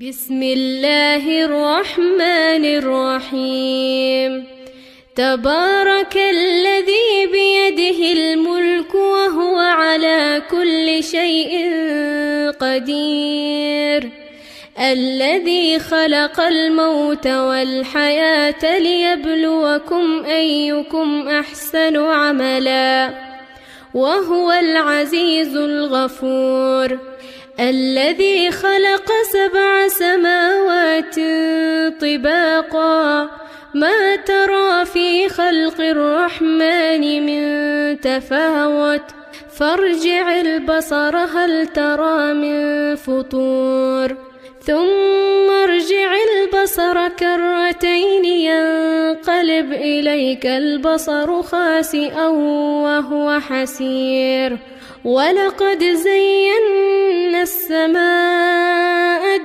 بسم الله الرحمن الرحيم. تبارك الذي بيده الملك وهو على كل شيء قدير، الذي خلق الموت والحياة ليبلوكم أيكم أحسن عملا، وهو العزيز الغفور. الذي خلق 7 سماوات طباقا، ما ترى في خلق الرحمن من تفاوت، فارجع البصر هل ترى من فطور، ثم ارجع البصر كرتين ينقلب إليك البصر خاسئا وهو حسير. ولقد زينا السماء